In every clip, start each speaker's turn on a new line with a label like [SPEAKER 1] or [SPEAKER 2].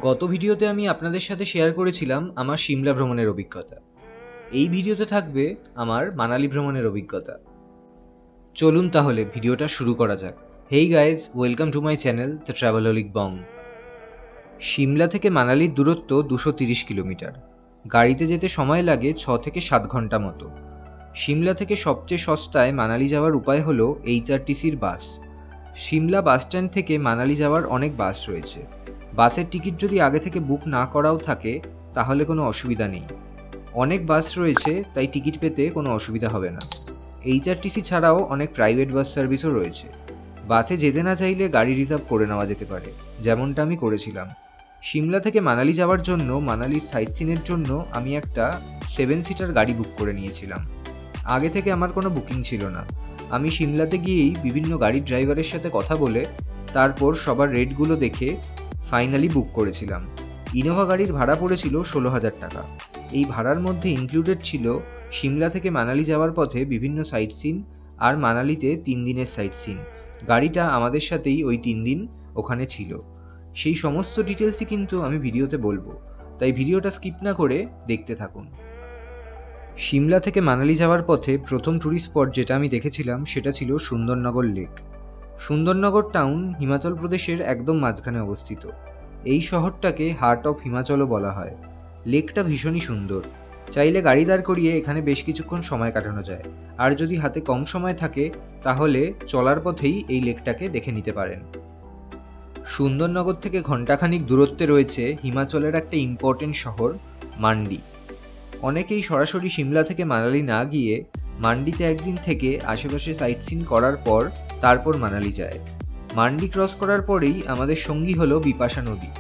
[SPEAKER 1] গত ভিডিওতে আমি আপনাদের সাথে শেয়ার করেছিলাম আমার সিমলা ভ্রমণের অভিজ্ঞতা। এই ভিডিওতে থাকবে আমার মানালি ভ্রমণের অভিজ্ঞতা। চলুন তাহলে ভিডিওটা শুরু করা যাক। Hey guys, welcome to my channel the Travelholic Bong. Shimla থেকে মানালির দূরত্ব 230 কিলোমিটার। গাড়িতে যেতে সময় লাগে 6 থেকে 7 ঘন্টা মতো। সিমলা থেকে সবচেয়ে সস্তায় মানালি যাওয়ার উপায় হলো HRTCর বাস। সিমলা বাসস্ট্যান্ড থেকে মানালি যাওয়ার অনেক বাস রয়েছে। বাসের টিকিট যদি আগে থেকে বুক না করাও থাকে তাহলে কোনো অসুবিধা নেই। অনেক বাস রয়েছে, তাই টিকিট পেতে কোনো অসুবিধা হবে না। HRTC ছাড়াও অনেক প্রাইভেট বাস সার্ভিসও রয়েছে। বাসে যেতে না চাইলে গাড়ি রিজার্ভ করে নেওয়া যেতে পারে, যেমনটা আমি করেছিলাম। সিমলা থেকে মানালি যাওয়ার জন্য মানালির সাইট সিনের জন্য আমি একটা 7 সিটার গাড়ি বুক করে নিয়েছিলাম। আগে থেকে আমার কোনো বুকিং ছিল না। আমি সিমলাতে গিয়েই বিভিন্ন গাড়ির ড্রাইভারের সাথে কথা বলে তারপর সবার রেটগুলো দেখে ফাইনালি বুক করেছিলাম। ইনোভা গাড়ির ভাড়া পড়েছিল 16,000 টাকা। এই ভাড়ার মধ্যে ইনক্লুডেড ছিল সিমলা থেকে মানালি যাওয়ার পথে বিভিন্ন সাইট সিন আর মানালিতে 3 দিনের সাইট সিন। গাড়িটা আমাদের সাথেই ওই 3 দিন ওখানে ছিল। সেই সমস্ত ডিটেলসই কিন্তু আমি ভিডিওতে বলবো, তাই ভিডিওটা স্কিপ না করে দেখতে থাকুন। সিমলা থেকে মানালি যাওয়ার পথে প্রথম ট্যুরিস্ট স্পট যেটা আমি দেখেছিলাম সেটা ছিল সুন্দরনগর লেক। সুন্দরনগর টাউন হিমাচল প্রদেশের একদম মাঝখানে অবস্থিত। এই শহরটাকে হার্ট অফ হিমাচলও বলা হয়। লেকটা ভীষণই সুন্দর। চাইলে গাড়ি দাঁড় করিয়ে এখানে বেশ কিছুক্ষণ সময় কাটানো যায়, আর যদি হাতে কম সময় থাকে তাহলে চলার পথেই এই লেকটাকে দেখে নিতে পারেন। সুন্দরনগর থেকে ঘণ্টাখানিক দূরত্বে রয়েছে হিমাচলের একটা ইম্পর্টেন্ট শহর মান্ডি। অনেকেই সরাসরি সিমলা থেকে মানালি না গিয়ে মান্ডিতে একদিন থেকে আশেপাশে সাইট সিন করার পর তারপর মানালি যায়। মান্ডি ক্রস করার পরেই আমাদের সঙ্গী হলো বিপাশা নদী।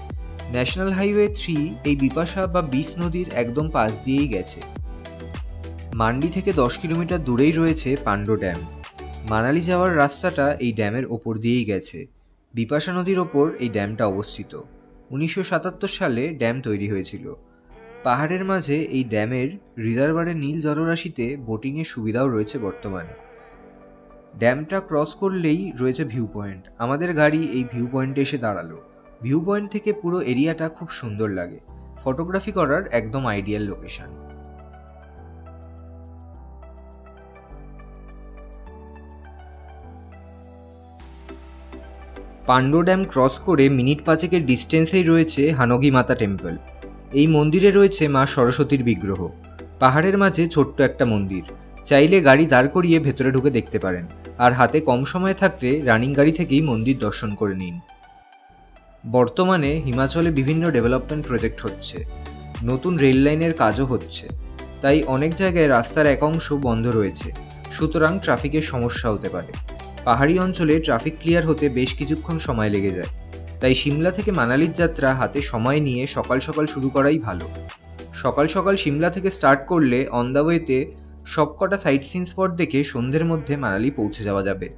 [SPEAKER 1] ন্যাশনাল হাইওয়ে 3 এই বিপাশা বা বিস নদীর একদম পাশ দিয়েই গেছে। মান্ডি থেকে 10 কিলোমিটার দূরেই রয়েছে পান্ডো ড্যাম। মানালি যাওয়ার রাস্তাটা এই ড্যামের ওপর দিয়েই গেছে। বিপাশা নদীর ওপর এই ড্যামটা অবস্থিত। 1977 সালে ড্যাম তৈরি হয়েছিল। পাহাড়ের মাঝে এই ড্যামের রিজার্ভারের নীল জলরাশিতে বোটিংয়ের সুবিধাও রয়েছে বর্তমানে। ড্যামটা ক্রস করলেই রয়েছে ভিউ পয়েন্ট। আমাদের গাড়ি এই ভিউ পয়েন্টে এসে দাঁড়ালো। ভিউ পয়েন্ট থেকে পুরো এরিয়াটা খুব সুন্দর লাগে। ফটোগ্রাফি করার একদম আইডিয়াল লোকেশন। পান্ডো ড্যাম ক্রস করে মিনিট 5-এর ডিস্টেন্সেই রয়েছে হানগি মাতা টেম্পল। এই মন্দিরে রয়েছে মা সরস্বতীর বিগ্রহ। পাহাড়ের মাঝে ছোট্ট একটা মন্দির। চাইলে গাড়ি দাঁড় করিয়ে ভেতরে ঢুকে দেখতে পারেন, আর হাতে কম সময় থাকলে রানিং গাড়ি থেকেই মন্দির দর্শন করে নিন। বর্তমানে হিমাচলে বিভিন্ন ডেভেলপমেন্ট প্রজেক্ট হচ্ছে। নতুন রেল লাইনের কাজও হচ্ছে, তাই অনেক জায়গায় রাস্তার এক অংশ বন্ধ রয়েছে, সুতরাং ট্রাফিকের সমস্যা হতে পারে। পাহাড়ি অঞ্চলে ট্রাফিক ক্লিয়ার হতে বেশ কিছুক্ষণ সময় লেগে যায়, তাই সিমলা থেকে মানালির যাত্রা হাতে সময় নিয়ে সকাল সকাল শুরু করাই ভালো। সকাল সকাল সিমলা থেকে স্টার্ট করলে অন দ্য ওয়েতে সবকটা সাইট সিন স্পট দেখে সন্ধ্যের মধ্যে মানালি পৌঁছে যাওয়া যাবে।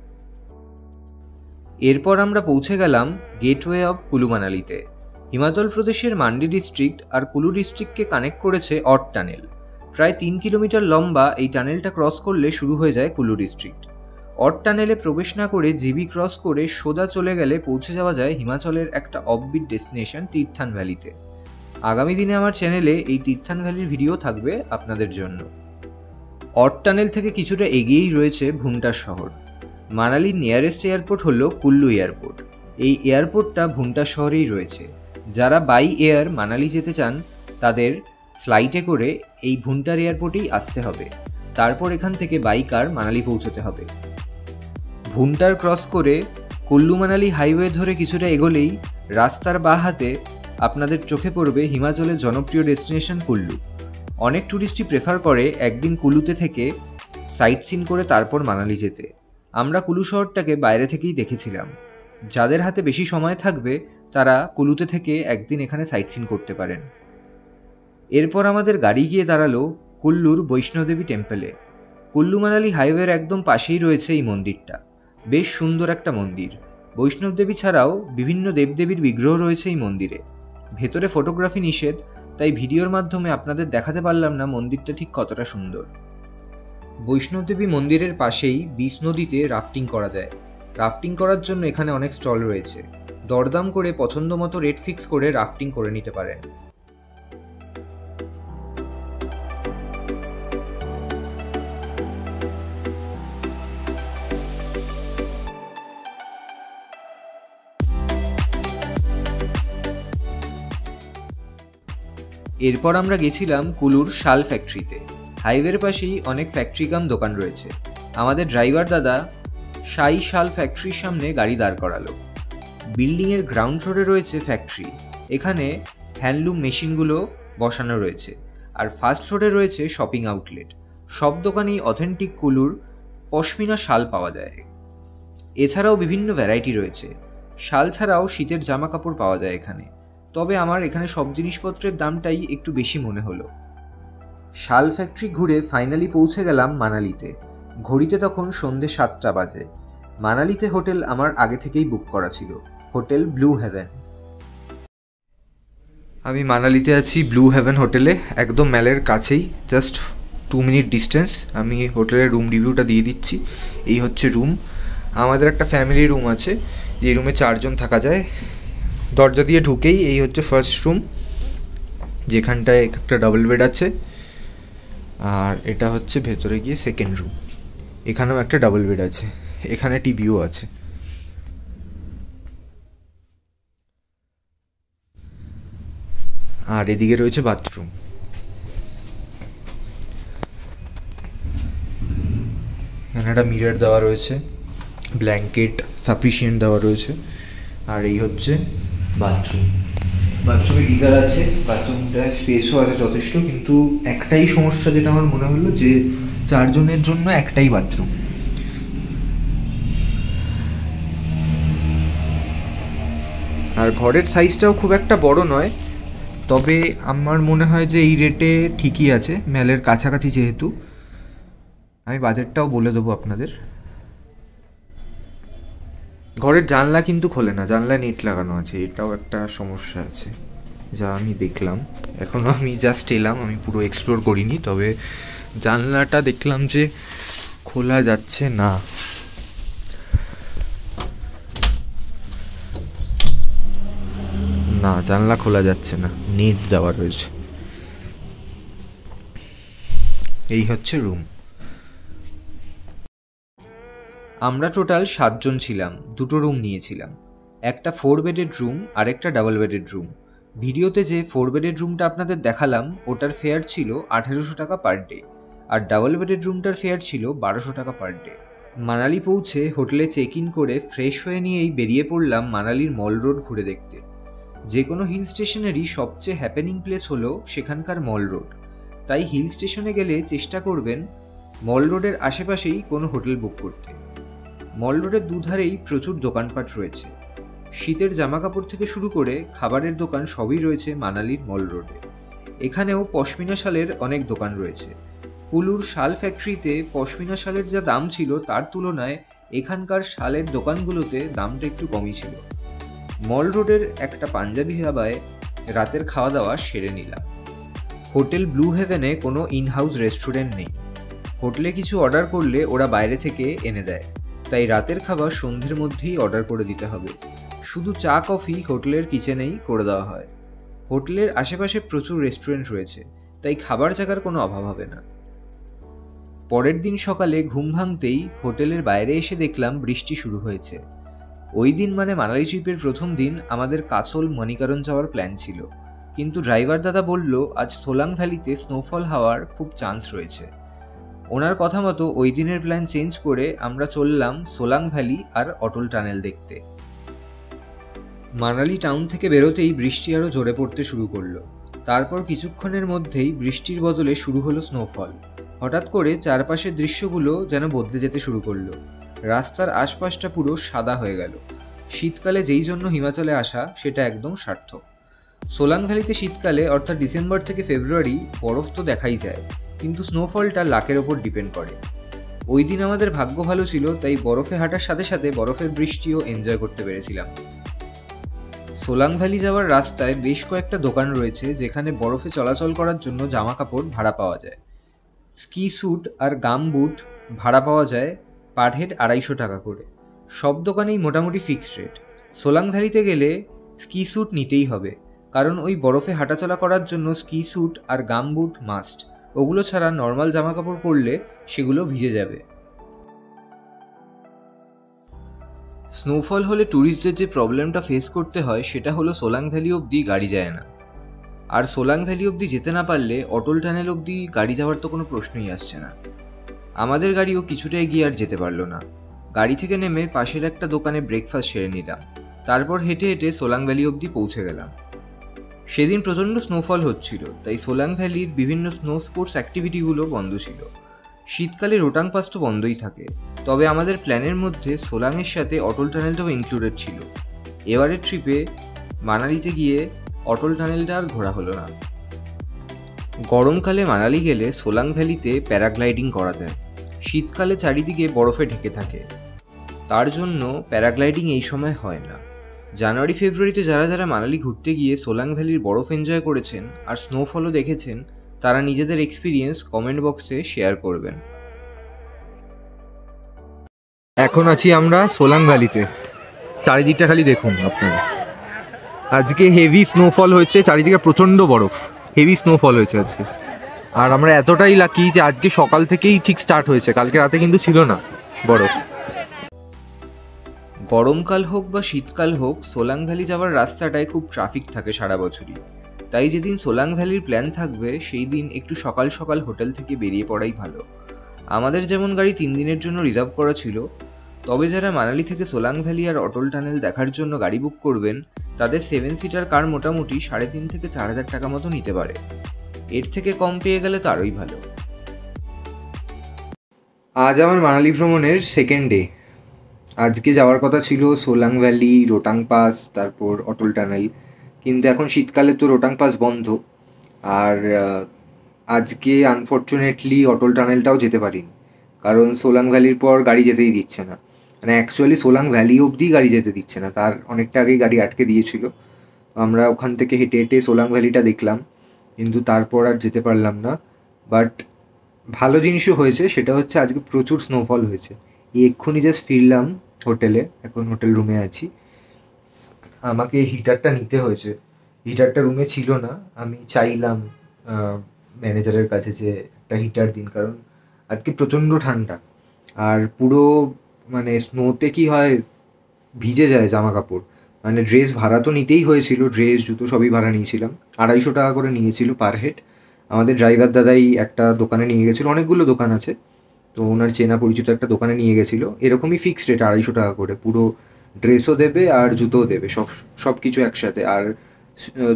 [SPEAKER 1] এরপর আমরা পৌঁছে গেলাম গেটওয়ে অফ কুলু মানালিতে। হিমাচল প্রদেশের মান্ডি ডিস্ট্রিক্ট আর কুলু ডিস্ট্রিক্টকে কানেক্ট করেছে অট টানেল। প্রায় 3 কিলোমিটার লম্বা এই টানেলটা ক্রস করলে শুরু হয়ে যায় কুলু ডিস্ট্রিক্ট। অট টানেলে প্রবেশ না করে জিবি ক্রস করে সোজা চলে গেলে পৌঁছে যাওয়া যায় হিমাচলের একটা অফবিট ডেস্টিনেশন তীর্থান ভ্যালিতে। আগামী দিনে আমার চ্যানেলে এই তীর্থান ভ্যালির ভিডিও থাকবে আপনাদের জন্য। অট টানেল থেকে কিছুটা এগিয়েই রয়েছে ভুন্টার শহর। মানালির নিয়ারেস্ট এয়ারপোর্ট হলো কুল্লু এয়ারপোর্ট। এই এয়ারপোর্টটা ভুন্টার শহরেই রয়েছে। যারা বাই এয়ার মানালি যেতে চান তাদের ফ্লাইটে করে এই ভুন্টার এয়ারপোর্টেই আসতে হবে। তারপর এখান থেকে বাই কার মানালি পৌঁছতে হবে। ভুন্টার ক্রস করে কুল্লু মানালি হাইওয়ে ধরে কিছুটা এগোলেই রাস্তার বাঁ হাতে আপনাদের চোখে পড়বে হিমাচলের জনপ্রিয় ডেস্টিনেশন কুল্লু। অনেক ট্যুরিস্টই প্রেফার করে একদিন কুলুতে থেকে সাইট সিন করে তারপর মানালি যেতে। আমরা কুলু শহরটাকে বাইরে থেকেই দেখেছিলাম। যাদের হাতে বেশি সময় থাকবে তারা কুলুতে থেকে একদিন এখানে সাইট সিন করতে পারেন। এরপর আমাদের গাড়ি গিয়ে দাঁড়ালো কুল্লুর বৈষ্ণোদেবী টেম্পলে। কুল্লু মানালি হাইওয়ের একদম পাশেই রয়েছে এই মন্দিরটা। বেশ সুন্দর একটা মন্দির। বৈষ্ণবদেবী ছাড়াও বিভিন্ন দেবদেবীর বিগ্রহ রয়েছে এই মন্দিরে। ভেতরে ফটোগ্রাফি নিষেধ, তাই ভিডিওর মাধ্যমে আপনাদের দেখাতে পারলাম না মন্দিরটা ঠিক কতটা সুন্দর। বৈষ্ণবদেবী মন্দিরের পাশেই বিস নদীতে রাফটিং করা যায়। রাফটিং করার জন্য এখানে অনেক স্টল রয়েছে। দরদাম করে পছন্দ মতো রেট ফিক্স করে রাফটিং করে নিতে পারেন। এরপর আমরা গেছিলাম কুলুর শাল ফ্যাক্টরিতে। হাইওয়ের পাশেই অনেক ফ্যাক্টরি কাম দোকান রয়েছে। আমাদের ড্রাইভার দাদা সাই শাল ফ্যাক্টরির সামনে গাড়ি দাঁড় করালো। বিল্ডিংয়ের গ্রাউন্ড ফ্লোরে রয়েছে ফ্যাক্টরি, এখানে হ্যান্ডলুম মেশিনগুলো বসানো রয়েছে, আর ফার্স্ট ফ্লোরে রয়েছে শপিং আউটলেট। সব দোকানেই অথেন্টিক কুলুর পশমিনা শাল পাওয়া যায়। এছাড়াও বিভিন্ন ভ্যারাইটি রয়েছে। শাল ছাড়াও শীতের জামা কাপড় পাওয়া যায় এখানে, তবে আমার এখানে সব জিনিসপত্রের দামটাই একটু বেশি মনে হলো। শাল ফ্যাক্টরি ঘুরে ফাইনালি পৌঁছে গেলাম মানালিতে। ঘড়িতে তখন সন্ধে 7টা বাজে। মানালিতে হোটেল আমার আগে থেকেই বুক করা ছিল, হোটেল ব্লু হেভেন। আমি মানালিতে আছি ব্লু হেভেন হোটেলে, একদম ম্যালের কাছেই, জাস্ট 2 মিনিট ডিস্টেন্স। আমি হোটেলের রুম রিভিউটা দিয়ে দিচ্ছি। এই হচ্ছে রুম। আমাদের একটা ফ্যামিলি রুম আছে, এই রুমে 4 জন থাকা যায়। দরজা দিয়ে ঢুকেই এই হচ্ছে ফার্স্ট রুম, যেখানটায় একটা ডাবল বেড আছে, আর এটা হচ্ছে ভেতরে গিয়ে সেকেন্ড রুম। এখানেও একটা ডাবল বেড আছে, এখানে টিভিও আছে। আর এদিকে রয়েছে বাথরুম। এখানে একটা মিরর দেওয়া রয়েছে, ব্ল্যাঙ্কেট সাফিসিয়েন্ট দেওয়া রয়েছে। আর এই হচ্ছে বাথরুম। বাথরুমে গিজার আছে, বাথরুমটা স্পেসও আছে যথেষ্ট, কিন্তু একটাই সমস্যা যেটা আমার মনে হলো, যে 4 জনের জন্য একটাই বাথরুম। আর ঘরের সাইজটাও খুব একটা বড় নয়, তবে আমার মনে হয় যে এই রেটে ঠিকই আছে, ম্যালের কাছাকাছি যেহেতু। আমি বাজেটটাও বলে দেবো আপনাদের। ঘরের জানলা কিন্তু খোলে না, জানলা নেট লাগানো আছে, এটাও একটা সমস্যা আছে যা আমি দেখলাম। এখনও আমি জাস্ট এলাম, আমি পুরো এক্সপ্লোর করিনি, তবে জানলাটা দেখলাম যে খোলা যাচ্ছে না। না, জানলা খোলা যাচ্ছে না, নেট দেওয়া রয়েছে। এই হচ্ছে রুম। আমরা টোটাল 7 জন ছিলাম, 2টো রুম নিয়েছিলাম। একটা 4 বেডেড রুম আর একটা ডাবল বেডেড রুম। ভিডিওতে যে 4 বেডেড রুমটা আপনাদের দেখালাম ওটার ফেয়ার ছিল 1800 টাকা পার ডে, আর ডাবল বেডেড রুমটার ফেয়ার ছিল 1200 টাকা পার ডে। মানালি পৌঁছে হোটেলে চেক ইন করে ফ্রেশ হয়ে নিয়েই বেরিয়ে পড়লাম মানালির মল রোড ঘুরে দেখতে। যে কোনো হিল স্টেশনেরই সবচেয়ে হ্যাপেনিং প্লেস হলো সেখানকার মল রোড, তাই হিল স্টেশনে গেলে চেষ্টা করবেন মল রোডের আশেপাশেই কোনো হোটেল বুক করতে। মল রোডের দুধারেই প্রচুর দোকানপাট রয়েছে। শীতের জামাকাপড় থেকে শুরু করে খাবারের দোকান সবই রয়েছে মানালির মল রোডে। এখানেও পশমিনা শালের অনেক দোকান রয়েছে। কুলুর শাল ফ্যাক্টরিতে পশমিনা শালের যা দাম ছিল তার তুলনায় এখানকার শালের দোকানগুলোতে দামটা একটু কমই ছিল। মল রোডের একটা পাঞ্জাবি ধাবায় রাতের খাওয়া দাওয়া সেরে নিলাম। হোটেল ব্লু হেভেনে কোনো ইনহাউস রেস্টুরেন্ট নেই। হোটেলে কিছু অর্ডার করলে ওরা বাইরে থেকে এনে দেয়, তাই রাতের খাবার সন্ধ্যের মধ্যেই অর্ডার করে দিতে হবে। শুধু চা কফি হোটেলের কিচেনেই করে দেওয়া হয়। হোটেলের আশেপাশে প্রচুর রেস্টুরেন্ট রয়েছে, তাই খাবার জায়গার কোনো অভাব হবে না। পরের দিন সকালে ঘুম ভাঙতেই হোটেলের বাইরে এসে দেখলাম বৃষ্টি শুরু হয়েছে। ওই দিন মানে মানালি ট্রিপের প্রথম দিন আমাদের কাসল মণিকরণ যাওয়ার প্ল্যান ছিল, কিন্তু ড্রাইভার দাদা বলল আজ সোলাং ভ্যালিতে স্নোফল হওয়ার খুব চান্স রয়েছে। ওনার কথা মতো ওই দিনের প্ল্যান চেঞ্জ করে আমরা চললাম সোলাং ভ্যালি আর অটল টানেল দেখতে। মানালি টাউন থেকে বেরোতেই বৃষ্টি আরো জোরে পড়তে শুরু করলো। তারপর কিছুক্ষণের মধ্যেই বৃষ্টির বদলে শুরু হলো স্নোফল। হঠাৎ করে চারপাশের দৃশ্যগুলো যেন বদলে যেতে শুরু করলো। রাস্তার আশপাশটা পুরো সাদা হয়ে গেল। শীতকালে যেই জন্য হিমাচলে আসা সেটা একদম সার্থক। সোলাং ভ্যালিতে শীতকালে অর্থাৎ ডিসেম্বর থেকে ফেব্রুয়ারি বরফ তো দেখাই যায়, কিন্তু স্নোফলটা লাকের ওপর ডিপেন্ড করে। ওই দিন আমাদের ভাগ্য ভালো ছিল, তাই বরফে হাঁটার সাথে সাথে বরফের বৃষ্টিও এনজয় করতে পেরেছিলাম। সোলাং ভ্যালি যাওয়ার রাস্তায় বেশ কয়েকটা দোকান রয়েছে যেখানে বরফে চলাচল করার জন্য জামা কাপড় ভাড়া পাওয়া যায়। স্কি স্যুট আর গাম বুট ভাড়া পাওয়া যায় পার হেড 250 টাকা করে। সব দোকানেই মোটামুটি ফিক্সড রেট। সোলাং ভ্যালিতে গেলে স্কি স্যুট নিতেই হবে, কারণ ওই বরফে হাঁটাচলা করার জন্য স্কি স্যুট আর গামবুট মাস্ট। ওগুলো ছাড়া নর্মাল জামা কাপড় পরলে সেগুলো ভিজে যাবে। স্নোফল হলে ট্যুরিস্টদের যে প্রবলেমটা ফেস করতে হয় সেটা হলো সোলাং ভ্যালি অবধি গাড়ি যায় না। আর সোলাং ভ্যালি অবধি যেতে না পারলে অটল টানেল অবধি গাড়ি যাওয়ার তো কোনো প্রশ্নই আসছে না। আমাদের গাড়িও কিছুটা এগিয়ে আর যেতে পারলো না। গাড়ি থেকে নেমে পাশের একটা দোকানে ব্রেকফাস্ট সেরে নিলাম, তারপর হেঁটে হেঁটে সোলাং ভ্যালি অবধি পৌঁছে গেলাম। সেদিন প্রচণ্ড স্নোফল হচ্ছিল, তাই সোলাং ভ্যালির বিভিন্ন স্নো স্পোর্টস অ্যাক্টিভিটিগুলো বন্ধ ছিল। শীতকালে রোটাং পাস তো বন্ধই থাকে, তবে আমাদের প্ল্যানের মধ্যে সোলাংয়ের সাথে অটল টানেলটাও ইনক্লুডেড ছিল। এবারের ট্রিপে মানালিতে গিয়ে অটল টানেলটা আর ঘোরা হলো না। গরমকালে মানালি গেলে সোলাং ভ্যালিতে প্যারাগ্লাইডিং করা যায়। শীতকালে চারিদিকে বরফে ঢেকে থাকে, তার জন্য প্যারাগ্লাইডিং এই সময় হয় না। জানুয়ারি ফেব্রুয়ারিতে যারা যারা মানালি ঘুরতে গিয়ে সোলাং ভ্যালির বরফ এনজয় করেছেন আর স্নোফলও দেখেছেন, তারা নিজেদের এক্সপিরিয়েন্স কমেন্ট বক্সে শেয়ার করবেন।
[SPEAKER 2] এখন আছি আমরা সোলাং ভ্যালিতে। চারিদিকটা খালি দেখুন আপনারা। আজকে হেভি স্নোফল হয়েছে, চারিদিকে প্রচণ্ড বরফ, হেভি স্নোফল হয়েছে আজকে। আর আমরা এতটাই লাকি যে আজকে সকাল থেকেই ঠিক স্টার্ট হয়েছে, কালকে রাতে কিন্তু ছিল না বরফ।
[SPEAKER 1] গরমকাল হোক বা শীতকাল হোক, সোলাং ভ্যালি যাওয়ার রাস্তাটায় খুব ট্রাফিক থাকে সারা বছরই। তাই যেদিন সোলাং ভ্যালির প্ল্যান থাকবে সেই দিন একটু সকাল সকাল হোটেল থেকে বেরিয়ে পড়াই ভালো। আমাদের যেমন গাড়ি 3 দিনের জন্য রিজার্ভ করা ছিল, তবে যারা মানালি থেকে সোলাং ভ্যালি আর অটল টানেল দেখার জন্য গাড়ি বুক করবেন, তাদের 7 সিটার কার মোটামুটি 3,500 থেকে 4,000 টাকা মতো নিতে পারে। এর থেকে কম পেয়ে গেলে তো আরোই ভালো।
[SPEAKER 2] আজ আমার মানালি ভ্রমণের সেকেন্ড ডে। আজকে যাওয়ার কথা ছিল সোলাং ভ্যালি, রোটাং পাস, তারপর অটল টানেল, কিন্তু এখন শীতকালে তো রোটাং পাস বন্ধ। আর আজকে আনফর্চুনেটলি অটল টানেলটাও যেতে পারিনি, কারণ সোলাং ভ্যালির পর গাড়ি যেতেই দিচ্ছে না। মানে অ্যাকচুয়ালি সোলাং ভ্যালি অবধি গাড়ি যেতে দিচ্ছে না, তার অনেকটা আগেই গাড়ি আটকে দিয়েছিল। আমরা ওখান থেকে হেঁটে হেঁটে সোলাং ভ্যালিটা দেখলাম, কিন্তু তারপর আর যেতে পারলাম না। বাট ভালো জিনিসও হয়েছে, সেটা হচ্ছে আজকে প্রচুর স্নোফল হয়েছে। এক্ষুনি জাস্ট ফিরলাম হোটেলে, এখন হোটেল রুমে আছি। আমাকে হিটারটা নিতে হয়েছে, হিটারটা রুমে ছিল না। আমি চাইলাম ম্যানেজারের কাছে যে একটা হিটার দিন, কারণ আজকে প্রচণ্ড ঠান্ডা। আর পুরো মানে স্নোতে কি হয়, ভিজে যায় জামা কাপড়। মানে ড্রেস ভাড়া তো নিতেই হয়েছিল, ড্রেস জুতো সবই ভাড়া নিয়েছিলাম। 250 টাকা করে নিয়েছিল পার হেড। আমাদের ড্রাইভার দাদাই একটা দোকানে নিয়ে গেছিলো, অনেকগুলো দোকান আছে তো ওনার চেনা পরিচিত একটা দোকানে নিয়ে গেছিলো। এরকমই ফিক্সড রেট 250 টাকা করে, পুরো ড্রেসও দেবে আর জুতোও দেবে, সব কিছু একসাথে। আর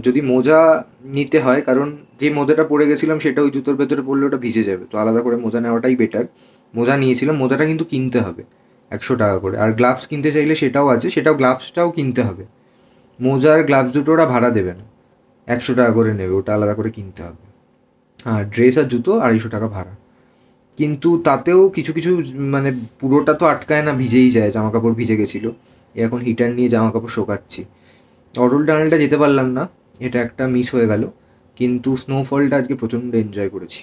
[SPEAKER 2] যদি মোজা নিতে হয়, কারণ যে মোজাটা পরে গেছিলাম সেটা ওই জুতোর ভেতরে পড়লে ওটা ভিজে যাবে, তো আলাদা করে মোজা নেওয়াটাই বেটার। মোজা নিয়েছিলাম, মোজাটা কিন্তু কিনতে হবে 100 টাকা করে। আর গ্লাভস কিনতে চাইলে সেটাও আছে, গ্লাভসটাও কিনতে হবে। মোজা আর গ্লাভস দুটো ওরা ভাড়া দেবে না, 100 টাকা করে নেবে, ওটা আলাদা করে কিনতে হবে। হ্যাঁ, ড্রেস আর জুতো 250 টাকা ভাড়া। কিন্তু তাতেও কিছু কিছু মানে পুরোটা তো আটকায় না, ভিজেই যায়, জামা কাপড় ভিজে গেছিলো। এখন হিটার নিয়ে জামা কাপড় শোকাচ্ছি। অটল টানেলটা যেতে পারলাম না, এটা একটা মিস হয়ে গেল, কিন্তু স্নোফলটা আজকে প্রচণ্ড এনজয় করেছি।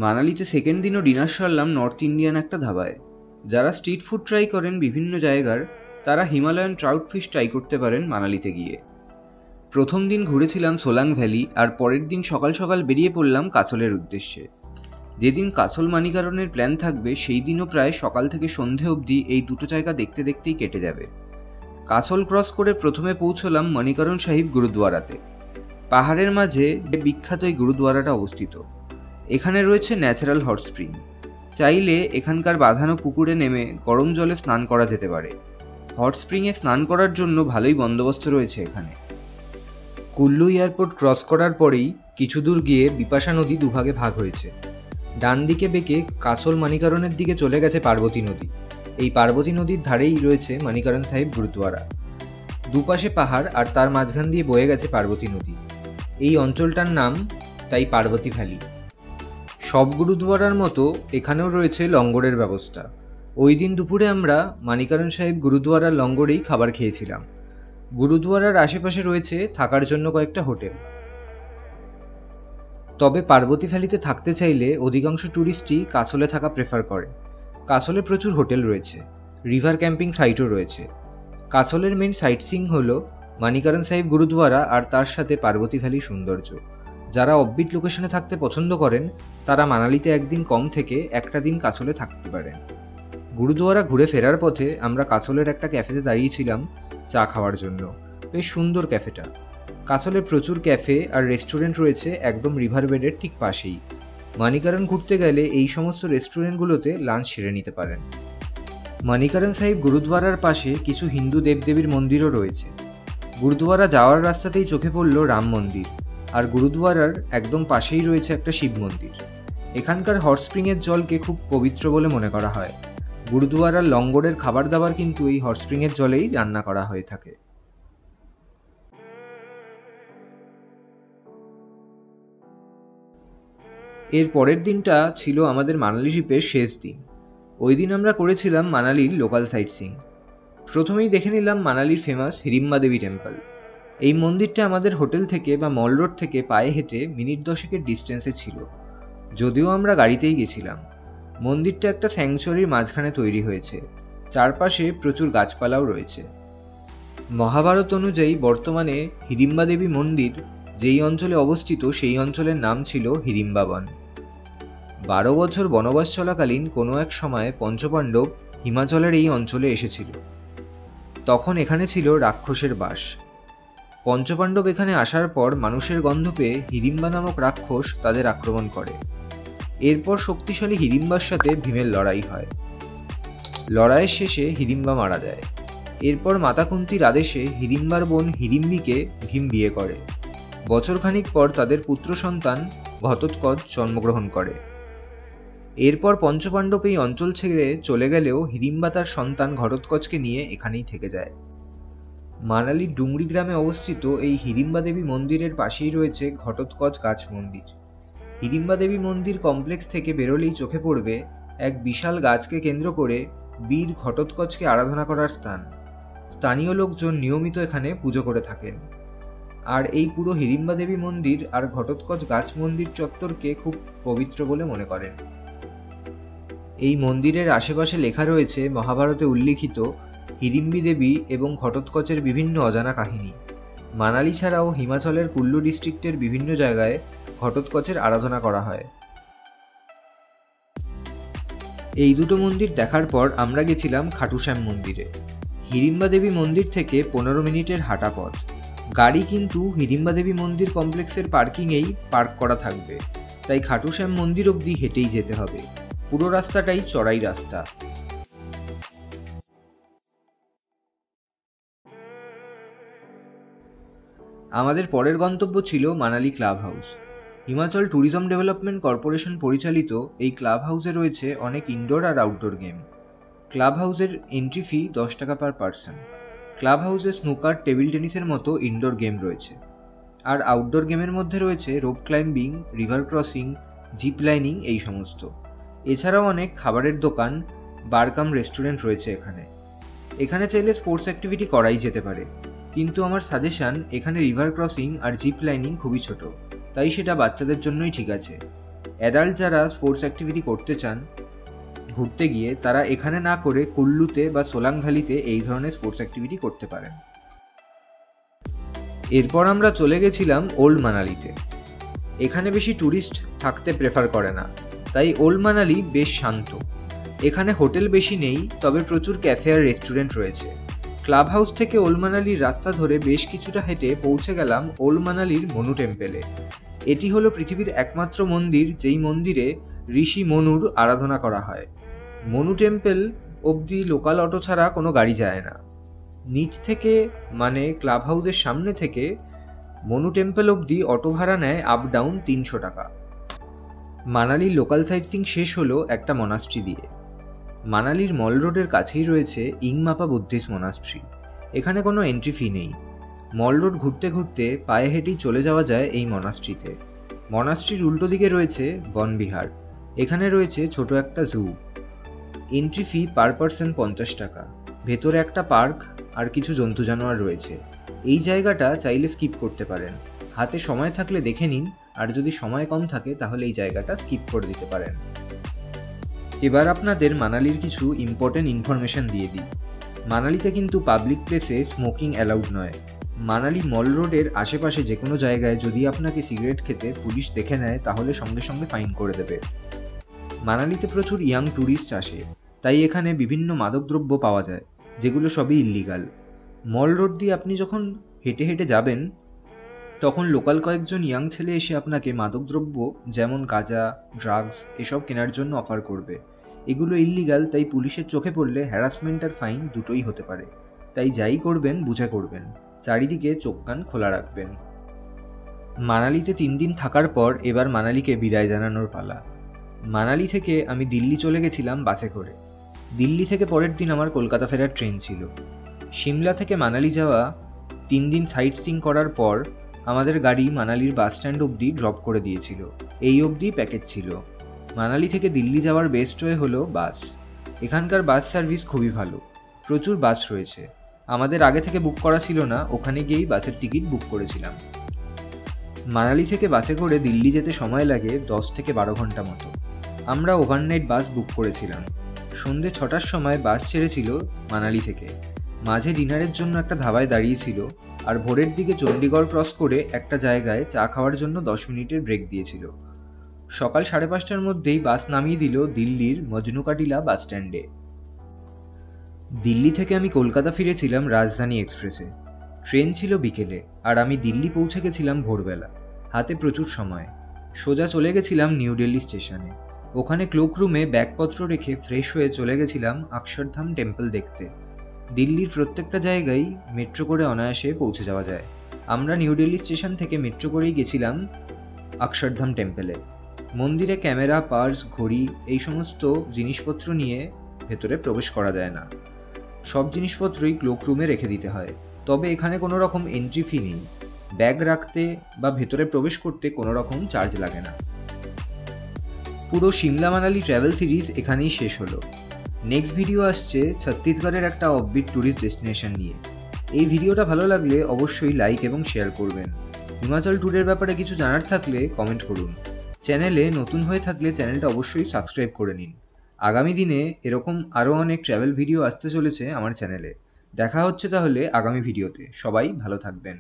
[SPEAKER 1] মানালিতে সেকেন্ড দিনও ডিনার সারলাম নর্থ ইন্ডিয়ান একটা ধাবায়। যারা স্ট্রিট ফুড ট্রাই করেন বিভিন্ন জায়গার, তারা হিমালয়ান ট্রাউট ফিশ ট্রাই করতে পারেন মানালিতে গিয়ে। প্রথম দিন ঘুরেছিলাম সোলাং ভ্যালি, আর পরের দিন সকাল সকাল বেরিয়ে পড়লাম কাছলের উদ্দেশ্যে। যেদিন কাছল মানিকারণের প্ল্যান থাকবে সেই দিনও প্রায় সকাল থেকে সন্ধে অবধি এই দুটো জায়গা দেখতে দেখতেই কেটে যাবে। কাছল ক্রস করে প্রথমে পৌঁছলাম মণিকরণ সাহিব গুরুদুয়ারাতে। পাহাড়ের মাঝে বিখ্যাত এই গুরুদুয়ারাটা অবস্থিত। এখানে রয়েছে ন্যাচারাল হট স্প্রিং। চাইলে এখানকার বাঁধানো পুকুরে নেমে গরম জলে স্নান করা যেতে পারে। হট স্প্রিংয়ে স্নান করার জন্য ভালোই বন্দোবস্ত রয়েছে এখানে। কুল্লু এয়ারপোর্ট ক্রস করার পরেই কিছু দূর গিয়ে বিপাশা নদী দুভাগে ভাগ হয়েছে। ডান দিকে বেঁকে কাছল মানিকারণের দিকে চলে গেছে পার্বতী নদী। এই পার্বতী নদীর ধারেই রয়েছে মণিকরণ সাহিব গুরুদুয়ারা। দুপাশে পাহাড় আর তার মাঝখান দিয়ে বয়ে গেছে পার্বতী নদী। এই অঞ্চলটার নাম তাই পার্বতী ভ্যালি। সব গুরুদুয়ারার মতো এখানেও রয়েছে লঙ্গরের ব্যবস্থা। ওই দিন দুপুরে আমরা মণিকরণ সাহিব গুরুদুয়ারার লঙ্গরেই খাবার খেয়েছিলাম। গুরুদুয়ারার আশেপাশে রয়েছে থাকার জন্য কয়েকটা হোটেল। তবে পার্বতী ভ্যালিতে থাকতে চাইলে অধিকাংশ ট্যুরিস্টই কাছলে থাকা প্রেফার করে। কাছলে প্রচুর হোটেল রয়েছে, রিভার ক্যাম্পিং সাইটও রয়েছে। কাছলের মেন সাইট সিইং হল মানিকরণ সাহিব গুরুদ্বারা আর তার সাথে পার্বতী ভ্যালির সৌন্দর্য। যারা অফবিট লোকেশনে থাকতে পছন্দ করেন তারা মানালিতে একদিন কম থেকে একটা দিন কাছলে থাকতে পারেন। গুরুদ্বারা ঘুরে ফেরার পথে আমরা কাছলের একটা ক্যাফেতে দাঁড়িয়েছিলাম চা খাওয়ার জন্য। বেশ সুন্দর ক্যাফেটা। কাছলে প্রচুর ক্যাফে আর রেস্টুরেন্ট রয়েছে একদম রিভার বেডের ঠিক পাশেই। মানিকরণ ঘুরতে গেলে এই সমস্ত রেস্টুরেন্টগুলোতে লাঞ্চ সেরে নিতে পারেন। মানিকরণ সাহিব গুরুদ্বারার পাশে কিছু হিন্দু দেবদেবীর মন্দিরও রয়েছে। গুরুদ্বারা যাওয়ার রাস্তাতেই চোখে পড়ল রাম মন্দির, আর গুরুদ্বারার একদম পাশেই রয়েছে একটা শিব মন্দির। এখানকার হট স্প্রিংয়ের জলকে খুব পবিত্র বলে মনে করা হয়। গুরুদ্বারার লঙ্গরের খাবার দাবার কিন্তু এই হট স্প্রিংয়ের জলেই রান্না করা হয়ে থাকে। এর পরের দিনটা ছিল আমাদের মানালি ট্রিপের শেষ দিন। ওই দিন আমরা করেছিলাম মানালির লোকাল সাইট সিইং। প্রথমেই দেখে নিলাম মানালির ফেমাস হিড়িম্বা দেবী টেম্পল। এই মন্দিরটা আমাদের হোটেল থেকে বা মল রোড থেকে পায়ে হেঁটে মিনিট 10-এর ডিস্টেন্সে ছিল, যদিও আমরা গাড়িতেই গেছিলাম। মন্দিরটা একটা স্যাংচুয়ারির মাঝখানে তৈরি হয়েছে, চারপাশে প্রচুর গাছপালাও রয়েছে। মহাভারত অনুযায়ী বর্তমানে হিড়িম্বা দেবী মন্দির যেই অঞ্চলে অবস্থিত সেই অঞ্চলের নাম ছিল হিড়িম্বা বন। 12 বছর বনবাস চলাকালীন কোনো এক সময় পঞ্চপাণ্ডব হিমাচলের এই অঞ্চলে এসেছিল। তখন এখানে ছিল রাক্ষসের বাস। পঞ্চপাণ্ডব এখানে আসার পর মানুষের গন্ধ পেয়ে হিড়িম্বা নামক রাক্ষস তাদের আক্রমণ করে। এরপর শক্তিশালী হিড়িম্বার সাথে ভীমের লড়াই হয়। লড়াইয়ের শেষে হিড়িম্বা মারা যায়। এরপর মাতা কুন্তির আদেশে হিড়িম্বার বোন হিড়িম্বিকে ভীম বিয়ে করে। বছরখানিক পর তাদের পুত্র সন্তান ঘটোৎকচ জন্মগ্রহণ করে। এরপর পঞ্চপাণ্ডব এই অঞ্চল ছেড়ে চলে গেলেও হিড়িম্বা তার সন্তান ঘটোৎকচকে নিয়ে এখানেই থেকে যায়। মানালির ডুংরি গ্রামে অবস্থিত এই হিড়িম্বা দেবী মন্দিরের পাশেই রয়েছে ঘটোৎকচ গাছ মন্দির। হিড়িম্বা দেবী মন্দির কমপ্লেক্স থেকে বেরোলেই চোখে পড়বে এক বিশাল গাছকে কেন্দ্র করে বীর ঘটোৎকচকে আরাধনা করার স্থান। স্থানীয় লোকজন নিয়মিত এখানে পুজো করে থাকেন। আর এই পুরো হিড়িম্বা দেবী মন্দির আর ঘটোৎকচ গাছ মন্দির চত্বরকে খুব পবিত্র বলে মনে করেন। এই মন্দিরের আশেপাশে লেখা রয়েছে মহাভারতে উল্লিখিত হিড়িম্বি দেবী এবং ঘটোৎকচের বিভিন্ন অজানা কাহিনী। মানালি ছাড়াও হিমাচলের কুল্লু ডিস্ট্রিক্টের বিভিন্ন জায়গায় ঘটোৎকচের আরাধনা করা হয়। এই দুটো মন্দির দেখার পর আমরা গেছিলাম খাটু শ্যাম মন্দিরে। হিড়িম্বা দেবী মন্দির থেকে 15 মিনিটের হাঁটা পথ। গাড়ি কিন্তু হিড়িম্বা দেবী মন্দির কমপ্লেক্সের পার্কিংয়েই পার্ক করা থাকবে, তাই খাটু শ্যাম মন্দির অবধি হেঁটেই যেতে হবে। পুরো রাস্তাটাই চড়াই রাস্তা। আমাদের পরের গন্তব্য ছিল Manali club house. Himachal tourism development corporation পরিচালিত এই ক্লাব হাউসে রয়েছে অনেক ইনডোর আর আউটডোর গেম। ক্লাব হাউসের এন্ট্রি ফি 10 টাকা পার পার্সন। ক্লাব হাউসে স্নুকার, টেবিল টেনিসের মতো ইনডোর গেম রয়েছে। আর আউটডোর গেমের মধ্যে রয়েছে rope climbing, river crossing, zip lining এই সমস্ত। এছাড়াও অনেক খাবারের দোকান, বার কাম রেস্টুরেন্ট রয়েছে এখানে। এখানে চাইলে স্পোর্টস অ্যাক্টিভিটি করাই যেতে পারে, কিন্তু আমার সাজেশন এখানে রিভার ক্রসিং আর জিপ লাইনিং খুবই ছোট, তাই সেটা বাচ্চাদের জন্যই ঠিক আছে। অ্যাডাল্ট যারা স্পোর্টস অ্যাক্টিভিটি করতে চান ঘুরতে গিয়ে, তারা এখানে না করে কুল্লুতে বা সোলাং ভ্যালিতে এই ধরনের স্পোর্টস অ্যাক্টিভিটি করতে পারেন। এরপর আমরা চলে গেছিলাম ওল্ড মানালিতে। এখানে বেশি ট্যুরিস্ট থাকতে প্রেফার করে না, তাই ওল্ড মানালি বেশ শান্ত। এখানে হোটেল বেশি নেই, তবে প্রচুর ক্যাফে আর রেস্টুরেন্ট রয়েছে। ক্লাব হাউস থেকে ওল্ড মানালির রাস্তা ধরে বেশ কিছুটা হেঁটে পৌঁছে গেলাম ওল্ড মানালির মনু টেম্পেলে। এটি হলো পৃথিবীর একমাত্র মন্দির যেই মন্দিরে ঋষি মনুর আরাধনা করা হয়। মনু টেম্পল অবধি লোকাল অটো ছাড়া কোনো গাড়ি যায় না। নিচ থেকে মানে ক্লাব হাউসের সামনে থেকে মনু টেম্পল অবধি অটো ভাড়া নেয় আপ ডাউন 300 টাকা। মানালির লোকাল সাইট সিইং শেষ হলো একটা মনাস্ট্রি দিয়ে। মানালির মল রোডের কাছেই রয়েছে ইংমাপা বুদ্ধিস্ট মনাস্ট্রি। এখানে কোনো এন্ট্রি ফি নেই। মল রোড ঘুরতে ঘুরতে পায়ে হেঁটেই চলে যাওয়া যায় এই মনাস্ট্রিতে। মনাস্ট্রির উল্টো দিকে রয়েছে বনবিহার। এখানে রয়েছে ছোট একটা জু। এন্ট্রি ফি পার পার্সন 50 টাকা। ভেতরে একটা পার্ক আর কিছু জন্তু জানোয়ার রয়েছে। এই জায়গাটা চাইলে স্কিপ করতে পারেন। হাতে সময় থাকলে দেখে নিন, আর যদি সময় কম থাকে তাহলে এই জায়গাটা স্কিপ করে দিতে পারেন। এবার আপনাদের মানালির কিছু ইম্পর্টেন্ট ইনফরমেশন দিয়ে দিই। মানালিতে কিন্তু পাবলিক প্লেসে স্মোকিং অ্যালাউড নয়। মানালি মল রোডের আশেপাশে যে কোনো জায়গায় যদি আপনাকে সিগারেট খেতে পুলিশ দেখে নেয় তাহলে সঙ্গে সঙ্গে ফাইন করে দেবে। মানালিতে প্রচুর ইয়াং ট্যুরিস্ট আসে, তাই এখানে বিভিন্ন মাদকদ্রব্য পাওয়া যায়, যেগুলো সবই ইল্লিগাল। মল রোড দিয়ে আপনি যখন হেঁটে হেঁটে যাবেন তখন লোকাল কয়েকজন ইয়াং ছেলে এসে আপনাকে মাদকদ্রব্য যেমন গাঁজা, ড্রাগস এসব কেনার জন্য অফার করবে। এগুলো ইল্লিগাল, তাই পুলিশের চোখে পড়লে হ্যারাসমেন্ট আর ফাইন দুটোই হতে পারে। তাই যাই করবেন বুঝে করবেন, চারিদিকে চোখ কান খোলা রাখবেন। মানালিতে 3 দিন থাকার পর এবার মানালিকে বিদায় জানানোর পালা। মানালি থেকে আমি দিল্লি চলে গেছিলাম বাসে করে। দিল্লি থেকে পরের দিন আমার কলকাতা ফেরার ট্রেন ছিল। সিমলা থেকে মানালি যাওয়া 3 দিন সাইট সিইং করার পর আমাদের গাড়ি মানালির বাস স্ট্যান্ড অবধি ড্রপ করে দিয়েছিল। এই অবধি প্যাকেজ ছিল। মানালি থেকে দিল্লি যাওয়ার বেস্ট ওয়ে হলো বাস। এখানকার বাস সার্ভিস খুবই ভালো, প্রচুর বাস রয়েছে। আমাদের আগে থেকে বুক করা ছিল না, ওখানে গিয়েই বাসের টিকিট বুক করেছিলাম। মানালি থেকে বাসে করে দিল্লি যেতে সময় লাগে 10 থেকে 12 ঘন্টা মতো। আমরা ওভারনাইট বাস বুক করেছিলাম। সন্ধ্যে 6টার সময় বাস ছেড়েছিল মানালি থেকে। মাঝে ডিনারের জন্য একটা ধাবায় দাঁড়িয়েছিল, আর ভোরের দিকে চণ্ডীগড় ক্রস করে একটা জায়গায় চা খাওয়ার জন্য 10 মিনিটের ব্রেক দিয়েছিল। সকাল 5:30টার মধ্যেই বাস নামিয়ে দিল দিল্লির মজনুকাটিলা বাস স্ট্যান্ডে। দিল্লি থেকে আমি কলকাতা ফিরেছিলাম রাজধানী এক্সপ্রেসে। ট্রেন ছিল বিকেলে, আর আমি দিল্লি পৌঁছে গেছিলাম ভোরবেলা। হাতে প্রচুর সময়। সোজা চলে গেছিলাম নিউ দিল্লি স্টেশনে। ওখানে ক্লোক রুমে ব্যাগপত্র রেখে ফ্রেশ হয়ে চলে গেছিলাম অক্ষরধাম টেম্পল দেখতে। দিল্লির প্রত্যেকটা জায়গায় মেট্রো করে অনায়াসে পৌঁছে যাওয়া যায়। আমরা নিউ দিল্লি স্টেশন থেকে মেট্রো করেই গেছিলাম অক্ষরধাম টেম্পলে। মন্দিরে ক্যামেরা, পার্স, ঘড়ি এই সমস্ত জিনিসপত্র নিয়ে ভেতরে প্রবেশ করা যায় না। সব জিনিসপত্রই ক্লোক রুমে রেখে দিতে হয়। তবে এখানে কোনো রকম এন্ট্রি ফি নেই। ব্যাগ রাখতে বা ভেতরে প্রবেশ করতে কোনো রকম চার্জ লাগে না। পুরো সিমলা মানালি ট্রাভেল সিরিজ এখানেই শেষ হলো। নেক্সট ভিডিও আসছে ছত্তিশগড়ের একটা অফবিট ট্যুরিস্ট ডেস্টিনেশন নিয়ে। এই ভিডিওটা ভালো লাগলে অবশ্যই লাইক এবং শেয়ার করবেন। হিমাচল ট্যুরের ব্যাপারে কিছু জানার থাকলে কমেন্ট করুন। চ্যানেলে নতুন হয়ে থাকলে চ্যানেলটা অবশ্যই সাবস্ক্রাইব করে নিন। আগামী দিনে এরকম আরও অনেক ট্রাভেল ভিডিও আসতে চলেছে আমার চ্যানেলে। দেখা হচ্ছে তাহলে আগামী ভিডিওতে। সবাই ভালো থাকবেন।